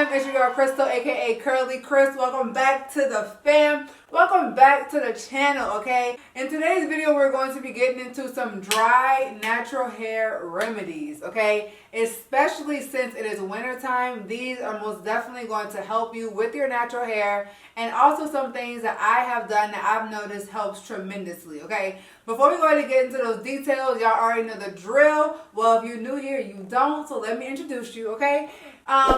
fam, it's your girl Crystal, aka CurlieCrys. Welcome back to the fam. Welcome back to the channel, okay? In today's video, we're going to be getting into some dry, natural hair remedies, okay? Especially since it is wintertime, these are most definitely going to help you with your natural hair, and also some things that I have done that I've noticed helps tremendously, okay? Before we go ahead and get into those details, y'all already know the drill. Well, if you're new here, you don't, so let me introduce you, okay?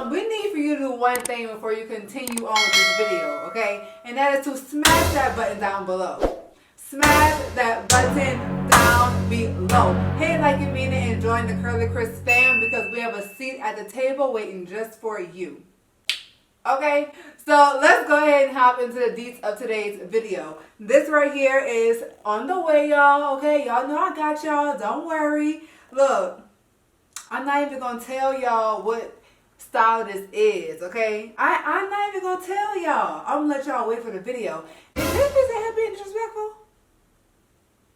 We need for you to do one thing before you continue on with this video, okay? And that is to smash that button down below. Smash that button down below. Hit like you mean it and join the CurlieCrys fam because we have a seat at the table waiting just for you. Okay, so let's go ahead and hop into the deets of today's video. This right here is on the way, y'all. Okay, y'all know I got y'all. Don't worry. Look, I'm not even going to tell y'all what style this is, okay? I'm not even going to tell y'all. I'm going to let y'all wait for the video. Is this bitch out here being disrespectful?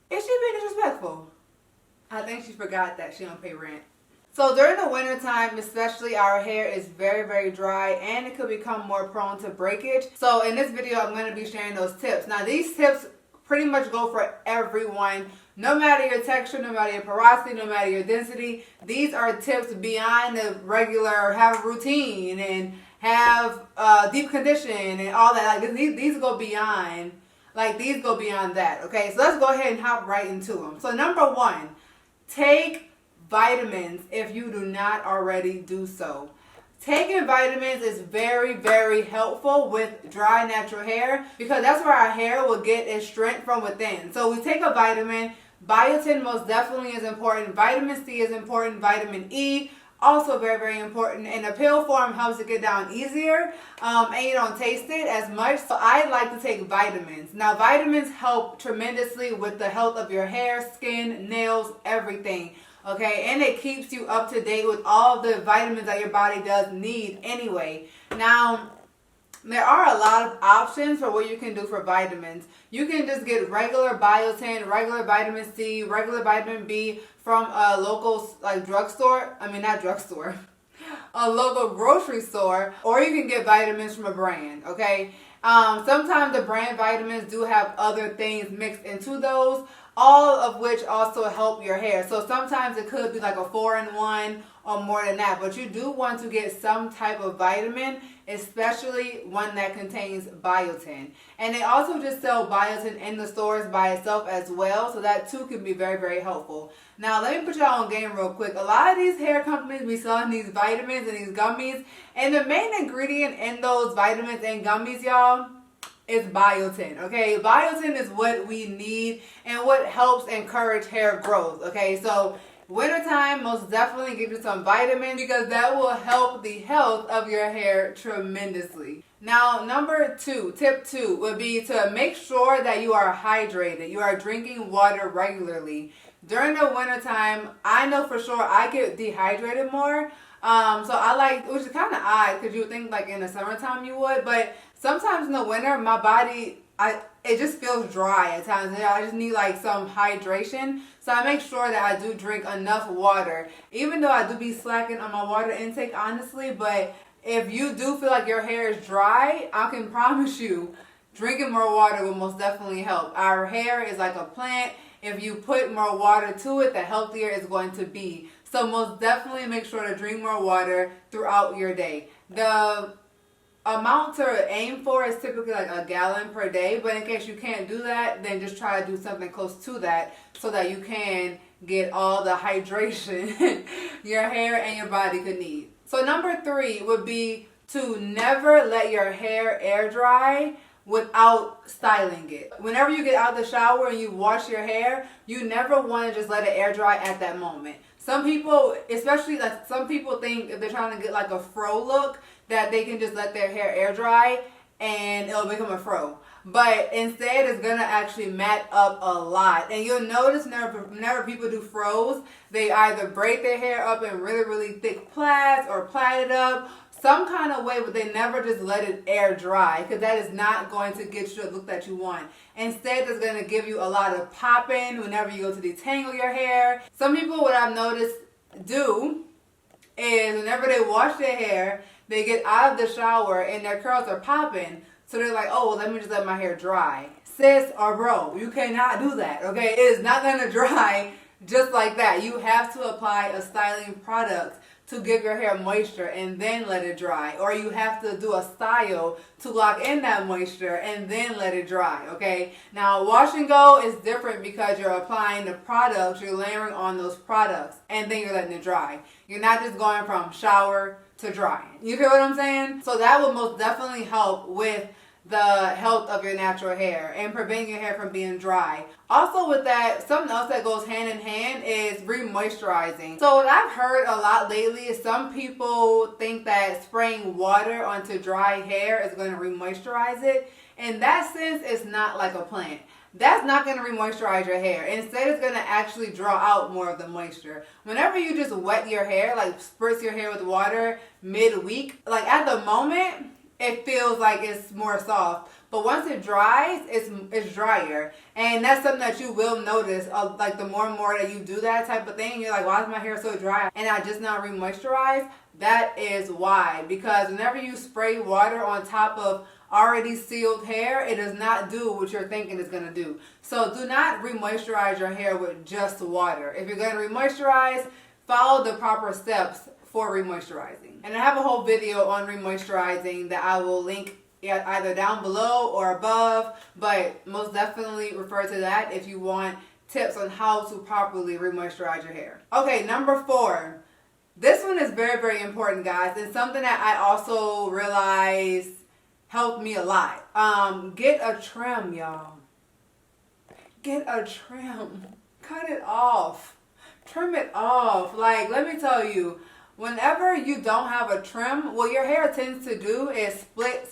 Is she being disrespectful? I think she forgot that she don't pay rent. So during the winter time, especially, our hair is very, very dry and it could become more prone to breakage. So in this video, I'm going to be sharing those tips. Now these tips pretty much go for everyone, no matter your texture, no matter your porosity, no matter your density. These are tips beyond the regular have a routine and have deep condition and all that. Like these go beyond, these go beyond that. Okay, so let's go ahead and hop right into them. So number one, take vitamins if you do not already do so. Taking vitamins is very, very helpful with dry natural hair because that's where our hair will get its strength from within. So we take a vitamin. Biotin most definitely is important. Vitamin C is important. Vitamin E also very, very important. And the pill form helps it get down easier and you don't taste it as much. So I like to take vitamins. Now vitamins help tremendously with the health of your hair, skin, nails, everything. Okay, and it keeps you up to date with all the vitamins that your body does need anyway. Now, there are a lot of options for what you can do for vitamins. You can just get regular biotin, regular vitamin C, regular vitamin B from a local drugstore. I mean, not drugstore. A local grocery store, or you can get vitamins from a brand, okay? Sometimes the brand vitamins do have other things mixed into those, all of which also help your hair. So sometimes it could be like a 4-in-1 or more than that, but you do want to get some type of vitamin, especially one that contains biotin. And they also just sell biotin in the stores by itself as well, so that too can be very, very helpful. Now let me put y'all on game real quick. A lot of these hair companies be selling these vitamins and these gummies, and the main ingredient in those vitamins and gummies, y'all, is biotin, okay? Biotin is what we need and what helps encourage hair growth, okay? So wintertime, most definitely give you some vitamins because that will help the health of your hair tremendously. Now, number two, tip 2 would be to make sure that you are hydrated. You are drinking water regularly. During the wintertime, I know for sure I get dehydrated more. So I like, which is kind of odd because you would think like in the summertime you would, but sometimes in the winter, my body, it just feels dry at times. I just need like some hydration. So I make sure that I do drink enough water, even though I do be slacking on my water intake, honestly. But if you do feel like your hair is dry, I can promise you drinking more water will most definitely help. Our hair is like a plant. If you put more water to it, the healthier it's going to be. So most definitely make sure to drink more water throughout your day. The amount to aim for is typically like a gallon per day, but in case you can't do that, then just try to do something close to that so that you can get all the hydration your hair and your body could need. So number 3 would be to never let your hair air dry without styling it. Whenever you get out of the shower and you wash your hair, you never want to just let it air dry at that moment. Some people, especially like some people think if they're trying to get like a fro look, that they can just let their hair air dry and it'll become a fro. But instead it's gonna actually mat up a lot. And you'll notice whenever people do fros, they either braid their hair up in really, really thick plaids or plait it up some kind of way, but they never just let it air dry because that is not going to get you the look that you want. Instead, it's going to give you a lot of popping whenever you go to detangle your hair. Some people, what I've noticed, do is whenever they wash their hair, they get out of the shower and their curls are popping. So they're like, oh, well, let me just let my hair dry. Sis or bro, you cannot do that, okay? It is not going to dry just like that. You have to apply a styling product to give your hair moisture and then let it dry. Or you have to do a style to lock in that moisture and then let it dry, okay? Now, wash and go is different because you're applying the products, you're layering on those products, and then you're letting it dry. You're not just going from shower to drying. You feel what I'm saying? So that will most definitely help with the health of your natural hair and prevent your hair from being dry. Also with that, something else that goes hand in hand is remoisturizing. So what I've heard a lot lately is some people think that spraying water onto dry hair is going to remoisturize it. In that sense, it's not like a plant. That's not going to remoisturize your hair. Instead, it's going to actually draw out more of the moisture. Whenever you just wet your hair, like spritz your hair with water mid-week, like at the moment, it feels like it's more soft, but once it dries, it's drier, and that's something that you will notice. Like the more and more that you do that type of thing, you're like, why is my hair so dry? And I just not re-moisturize. That is why, because whenever you spray water on top of already sealed hair, it does not do what you're thinking it's gonna do. So do not re-moisturize your hair with just water. If you're gonna re-moisturize, follow the proper steps for remoisturizing. And I have a whole video on remoisturizing that I will link either down below or above, but most definitely refer to that if you want tips on how to properly remoisturize your hair. Okay, number 4. This one is very, very important, guys, and something that I also realized helped me a lot. Get a trim, y'all. Get a trim. Cut it off. Trim it off. Like, let me tell you, whenever you don't have a trim, what your hair tends to do is split,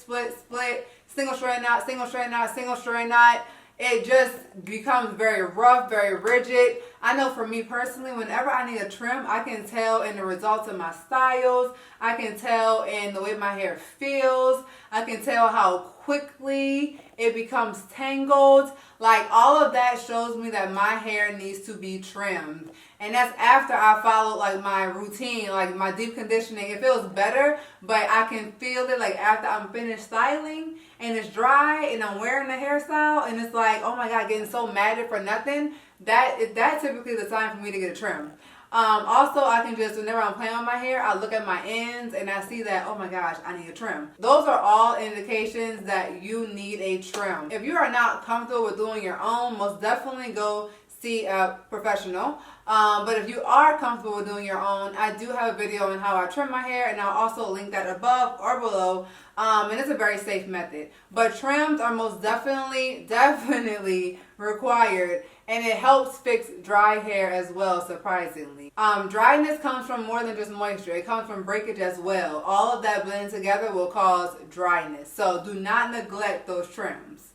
single strand knot, single strand knot, single strand knot. It just becomes very rough, very rigid. I know for me personally, whenever I need a trim, I can tell in the results of my styles. I can tell in the way my hair feels. I can tell how quickly it becomes tangled. Like, all of that shows me that my hair needs to be trimmed. And that's after I follow like my routine, like my deep conditioning. It feels better, but I can feel it like after I'm finished styling and it's dry and I'm wearing the hairstyle and it's like, oh my God, getting so matted for nothing. That's typically the time for me to get a trim. Also, I can just, whenever I'm playing with my hair, I look at my ends and I see that, oh my gosh, I need a trim. Those are all indications that you need a trim. If you are not comfortable with doing your own, most definitely go see a professional. But if you are comfortable with doing your own, I do have a video on how I trim my hair, and I'll also link that above or below. And it's a very safe method. But trims are most definitely required, and it helps fix dry hair as well, surprisingly. Dryness comes from more than just moisture. It comes from breakage as well. All of that blended together will cause dryness. So do not neglect those trims.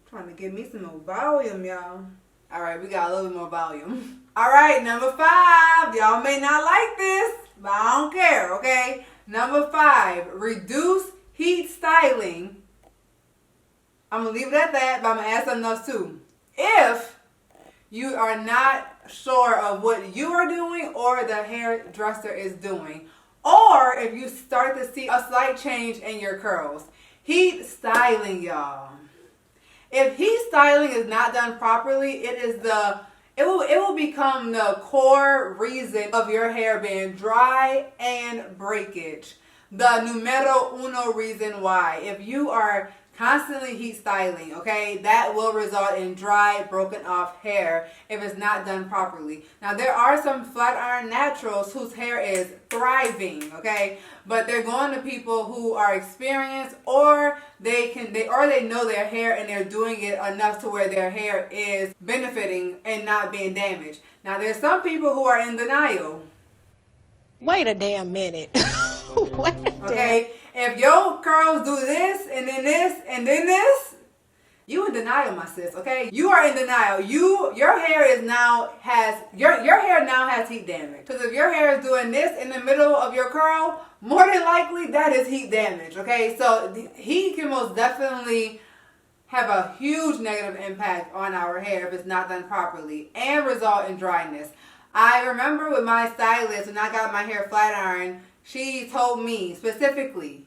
Trying to give me some more volume, y'all. All right, we got a little bit more volume. All right, number 5. Y'all may not like this, but I don't care, okay? Number 5, reduce heat styling. I'm going to leave it at that, but I'm going to add something else too. If you are not sure of what you are doing or the hairdresser is doing, or if you start to see a slight change in your curls. Heat styling, y'all. If heat styling is not done properly, it will become the core reason of your hair being dry and breakage. The numero uno reason why. If you are constantly heat styling, okay, that will result in dry, broken off hair if it's not done properly. Now, there are some flat iron naturals whose hair is thriving, okay, but they're going to people who are experienced, or they know their hair and they're doing it enough to where their hair is benefiting and not being damaged. Now, there's some people who are in denial. Wait a damn minute. Okay, if your curls do this and then this and then this, you in denial, my sis. Okay, you are in denial. Your hair now has heat damage. Because if your hair is doing this in the middle of your curl, more than likely that is heat damage. Okay, so heat can most definitely have a huge negative impact on our hair if it's not done properly and result in dryness. I remember with my stylist, when I got my hair flat ironed, she told me specifically,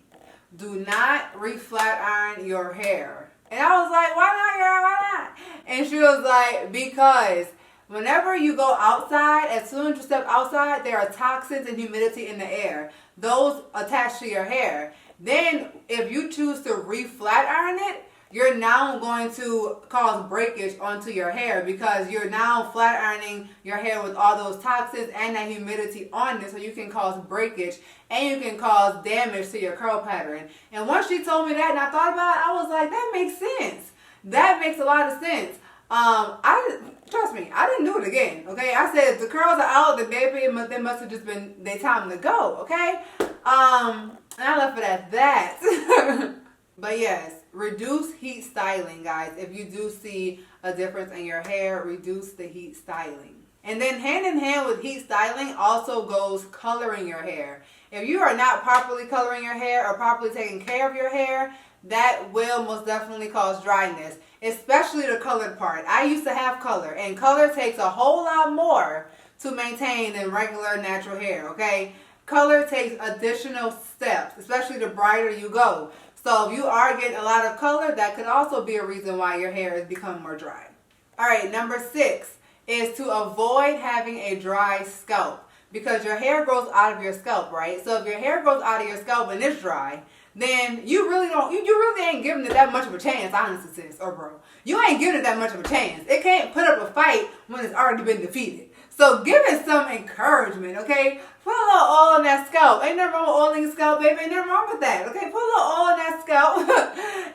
do not re-flat iron your hair. And I was like, why not, girl? Why not? And she was like, because whenever you go outside, as soon as you step outside, there are toxins and humidity in the air. Those attach to your hair. Then if you choose to re-flat iron it, you're now going to cause breakage onto your hair because you're now flat ironing your hair with all those toxins and that humidity on it, so you can cause breakage and you can cause damage to your curl pattern. And once she told me that and I thought about it, I was like, that makes sense. That makes a lot of sense. Trust me, I didn't do it again, okay? I said, if the curls are out, then baby, they must have just been their time to go, okay? And I left it at that. But yes, reduce heat styling, guys. If you do see a difference in your hair, reduce the heat styling. And then hand in hand with heat styling also goes coloring your hair. If you are not properly coloring your hair or properly taking care of your hair, that will most definitely cause dryness, especially the colored part. I used to have color, and color takes a whole lot more to maintain than regular natural hair, okay? Color takes additional steps, especially the brighter you go. So if you are getting a lot of color, that could also be a reason why your hair has become more dry. All right, number 6 is to avoid having a dry scalp, because your hair grows out of your scalp, right? So if your hair grows out of your scalp and it's dry, then you really ain't giving it that much of a chance, honestly, sis or bro. You ain't giving it that much of a chance. It can't put up a fight when it's already been defeated. So give it some encouragement, okay? Put a little oil on that scalp. Ain't nothing wrong with oiling your scalp, baby. Ain't nothing wrong with that, okay? Put a little oil on that scalp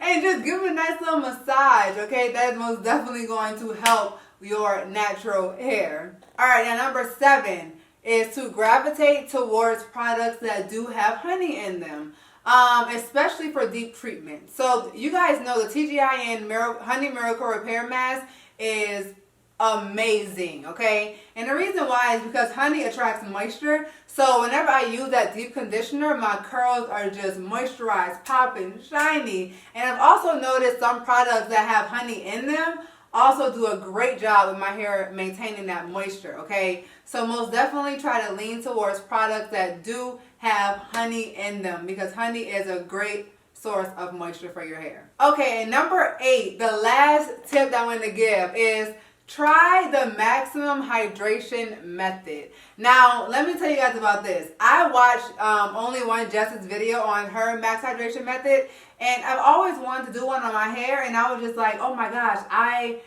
and just give it a nice little massage, okay? That is most definitely going to help your natural hair. All right, now number 7 is to gravitate towards products that do have honey in them. Especially for deep treatment. So you guys know the TGIN Honey Miracle Repair Mask is amazing, okay? And the reason why is because honey attracts moisture. So whenever I use that deep conditioner, my curls are just moisturized, popping, shiny. And I've also noticed some products that have honey in them also do a great job with my hair maintaining that moisture, okay? So most definitely try to lean towards products that do have honey in them, because honey is a great source of moisture for your hair. Okay, and number 8, the last tip that I want to give is try the maximum hydration method. Now, let me tell you guys about this. I watched only one Jess's video on her max hydration method, and I've always wanted to do one on my hair, and I was just like, oh my gosh, I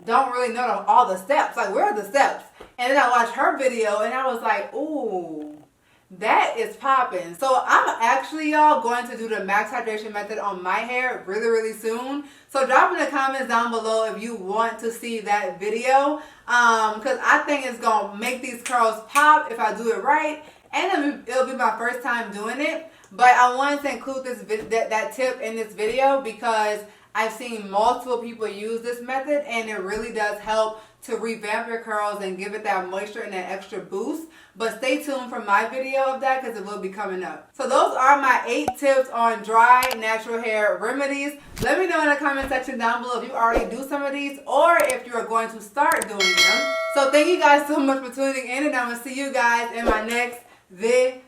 don't really know all the steps. Like, where are the steps? And then I watched her video, and I was like, ooh, that is popping. So I'm actually, y'all, going to do the max hydration method on my hair really, really soon. So drop in the comments down below if you want to see that video, because I think it's going to make these curls pop if I do it right. And it'll be my first time doing it. But I wanted to include that tip in this video because I've seen multiple people use this method, and it really does help to revamp your curls and give it that moisture and that extra boost. But stay tuned for my video of that because it will be coming up. So those are my 8 tips on dry natural hair remedies. Let me know in the comment section down below if you already do some of these or if you are going to start doing them. So thank you guys so much for tuning in, and I'm going to see you guys in my next video.